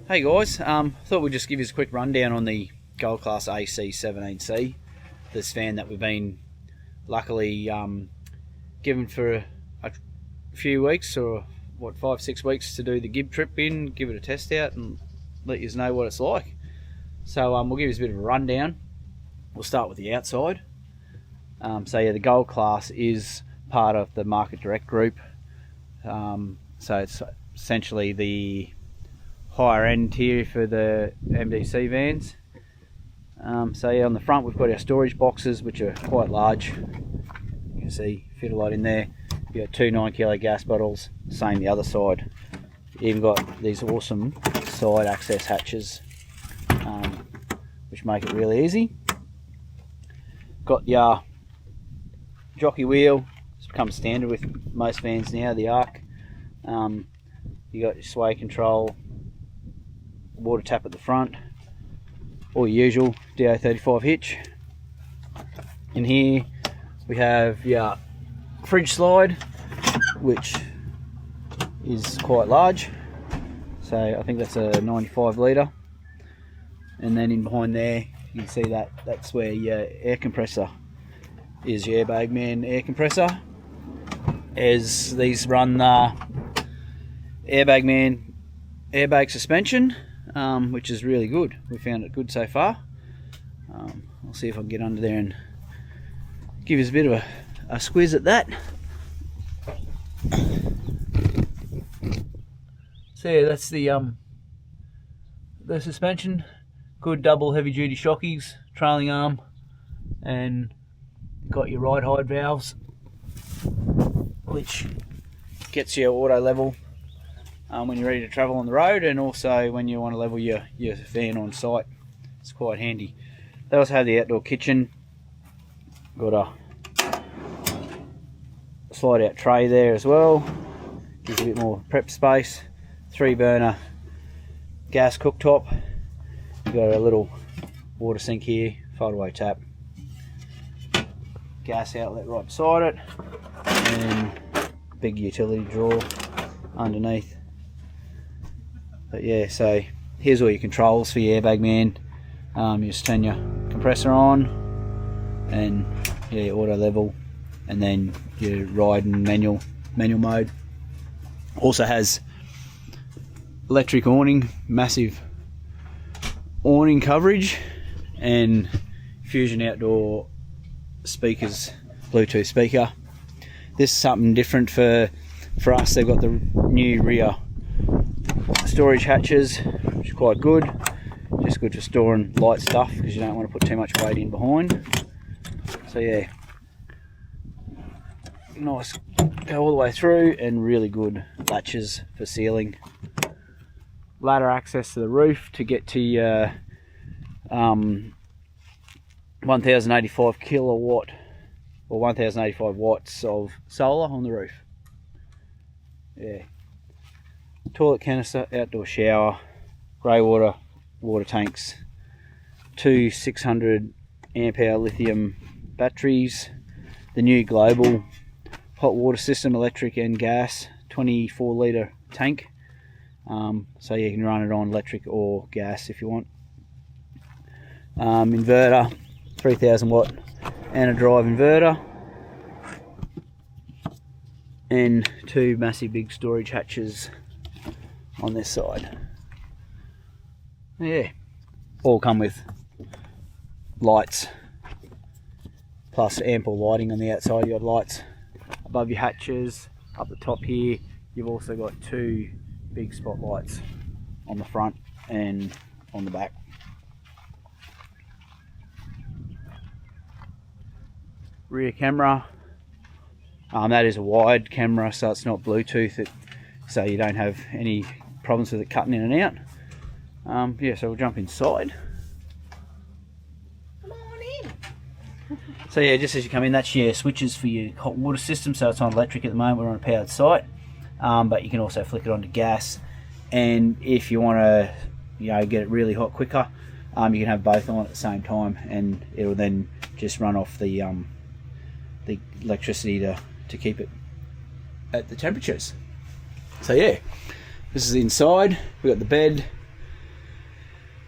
Hey guys, thought we'd just give you a quick rundown on the Gold Class AC17C, this van that we've been luckily given for a few weeks, or what, 5-6 weeks to do the Gib trip in, give it a test out and let you know what it's like. So we'll give you a bit of a rundown. We'll start with the outside. So yeah, the Gold Class is part of the Market Direct group. So it's essentially the higher end tier for the MDC vans. So yeah, on the front we've got our storage boxes, which are quite large. You can see fit a lot in there. You've got two 9 kilo gas bottles, same the other side. You've even got these awesome side access hatches, which make it really easy. Got your jockey wheel. It's become standard with most vans now, the Arc. You got your sway control, water tap at the front, all your usual DO35 hitch. In here we have your fridge slide, which is quite large, so I think that's a 95 litre. And then in behind there you can see that's where your air compressor is, your Airbag Man air compressor, as these run Airbag Man airbag suspension, which is really good. We found it good so far. I'll see if I can get under there and give you a bit of a squiz at that. So yeah, that's the suspension. Good double heavy duty shockies, trailing arm, and got your ride height valves, which gets you auto level when you're ready to travel on the road, and also when you want to level your van on site. It's quite handy. They also have the outdoor kitchen. Got a slide out tray there as well, gives you a bit more prep space. 3 burner gas cooktop. You've got a little water sink here, fold away tap, gas outlet right beside it, and big utility drawer underneath. But yeah, so here's all your controls for your Airbag Man. You just turn your compressor on, and yeah, auto level, and then your ride and manual mode. Also has electric awning, massive awning coverage, and Fusion outdoor speakers, Bluetooth speaker. This is something different for us. They've got the new rear storage hatches, which is quite good. Just good for storing light stuff, because you don't want to put too much weight in behind. So yeah, nice, go all the way through, and really good latches for sealing. Ladder access to the roof to get to your 1085 kilowatt or 1085 watts of solar on the roof. Yeah. Toilet canister, outdoor shower, grey water tanks, 2 600 amp hour lithium batteries, the new global hot water system, electric and gas, 24 litre tank. So you can run it on electric or gas if you want. Inverter, 3000 watt and a drive inverter, and 2 massive big storage hatches on this side. Yeah, all come with lights, plus ample lighting on the outside. You got lights above your hatches, up the top here. You've also got 2 big spotlights on the front and on the back. Rear camera, that is a wide camera, so it's not Bluetooth, so you don't have any problems with it cutting in and out. Yeah, so we'll jump inside. Come on in. So yeah, just as you come in, that's your switches for your hot water system. So it's on electric at the moment, we're on a powered site, but you can also flick it onto gas. And if you want to, get it really hot quicker, you can have both on at the same time, and it'll then just run off the electricity to keep it at the temperatures. So yeah, this is inside. We've got the bed,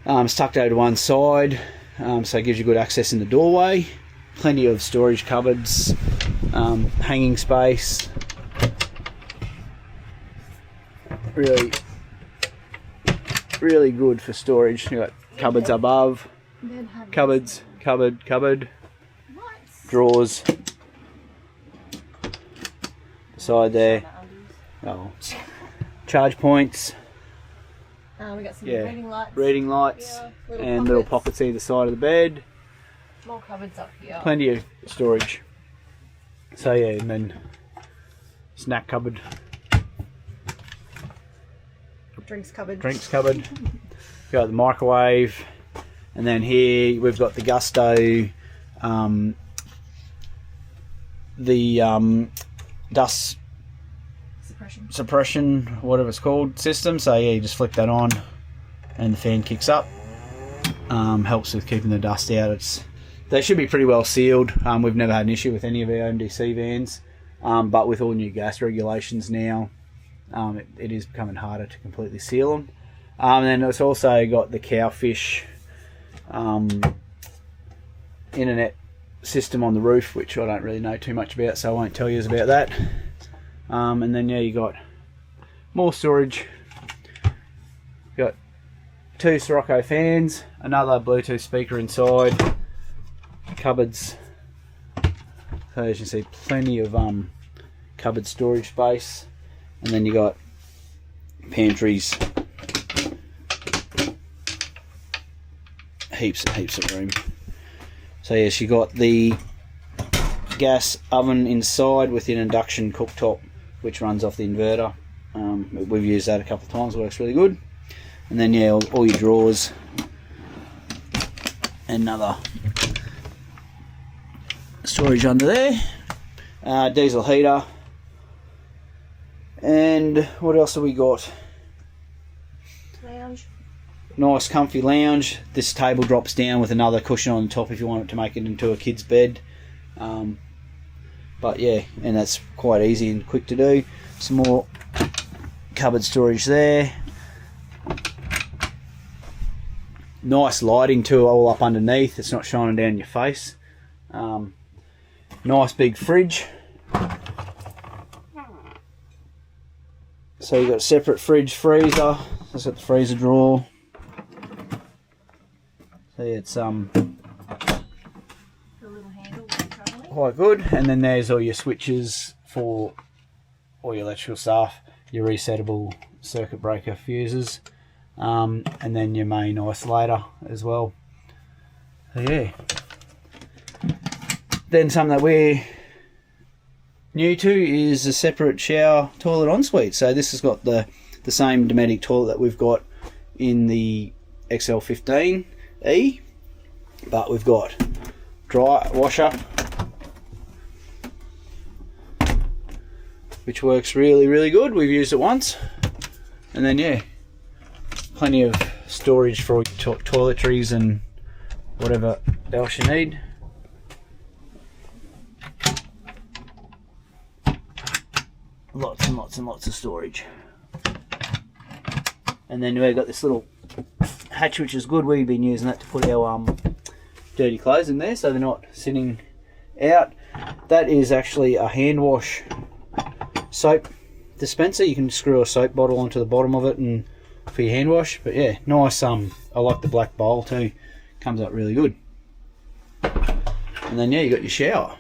It's tucked over to one side, so it gives you good access in the doorway. Plenty of storage cupboards, hanging space. Really good for storage. You've got cupboards above, cupboards, cupboard, drawers, beside there. Oh, charge points. We got some reading lights, yeah, and little pockets either side of the bed. More cupboards up here. Plenty of storage. So yeah, and then snack cupboard. Drinks cupboard. Got the microwave, and then here we've got the Gusto, dust suppression, whatever it's called, system. So yeah, you just flick that on, and the fan kicks up. Helps with keeping the dust out. They should be pretty well sealed. We've never had an issue with any of our MDC vans, but with all new gas regulations now, it is becoming harder to completely seal them. And then it's also got the Cowfish internet system on the roof, which I don't really know too much about, so I won't tell you about that. And then yeah, you got more storage. Got 2 Sirocco fans, another Bluetooth speaker inside, cupboards. So as you can see, plenty of cupboard storage space, and then you got pantries, heaps of room. So yes, you got the gas oven inside with an induction cooktop, which runs off the inverter. We've used that a couple of times, works really good. And then yeah, all your drawers, another storage under there, diesel heater, and what else have we got? Lounge. Nice comfy lounge. This table drops down with another cushion on the top if you want it to make it into a kid's bed. But yeah, and that's quite easy and quick to do. Some more cupboard storage there. Nice lighting too, all up underneath. It's not shining down your face. Nice big fridge. So you've got a separate fridge, freezer. That's got the freezer drawer. See, it's quite good. And then there's all your switches for all your electrical stuff, your resettable circuit breaker fuses, and then your main isolator as well. So yeah. Then something that we're new to is a separate shower toilet ensuite. So this has got the same Dometic toilet that we've got in the XL15E, but we've got dry washer, which works really good. We've used it once. And then yeah, plenty of storage for all your toiletries and whatever else you need. Lots and lots of storage. And then we've got this little hatch, which is good. We've been using that to put our dirty clothes in there so they're not sitting out. That is actually a hand wash soap dispenser. You can screw a soap bottle onto the bottom of it and for your hand wash. But yeah, nice. I like the black bowl too. Comes out really good. And then yeah, you got your shower,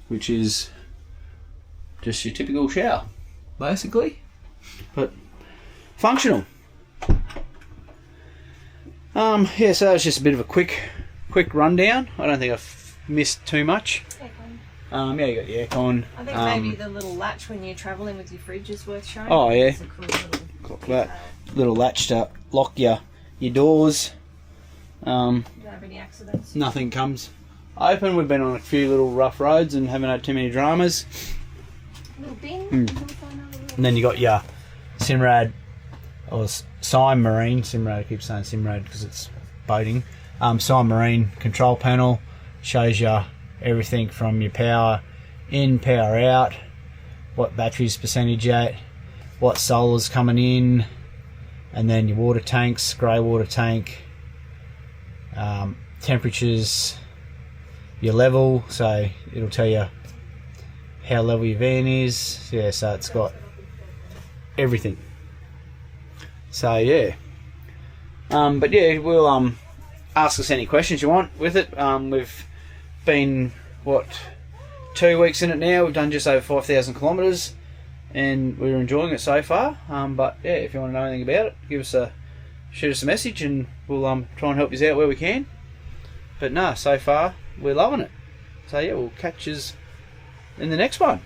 which is just your typical shower, basically, but functional. Yeah, so that was just a bit of a quick rundown. I don't think I've missed too much. Aircon. Yeah, you got the aircon. I think maybe the little latch when you're travelling with your fridge is worth showing. Oh yeah, it's a cool little latch to lock your doors. Don't have any accidents. Nothing comes open. We've been on a few little rough roads and haven't had too many dramas. Little bin. And then you got your Simrad, or Sim Marine. Simrad, I keep saying Simrad because it's boating. Sim Marine control panel shows you everything from your power in, power out, what battery's percentage at, what solar's coming in, and then your water tanks, grey water tank, temperatures, your level, so it'll tell you how level your van is. Yeah, so it's got everything. So yeah, but yeah, we'll ask us any questions you want with it. We've been, what, 2 weeks in it now. We've done just over 5,000 kilometres, and we're enjoying it so far. But yeah, if you want to know anything about it, shoot us a message, and we'll try and help you out where we can. But no, so far we're loving it. So yeah, we'll catch you in the next one.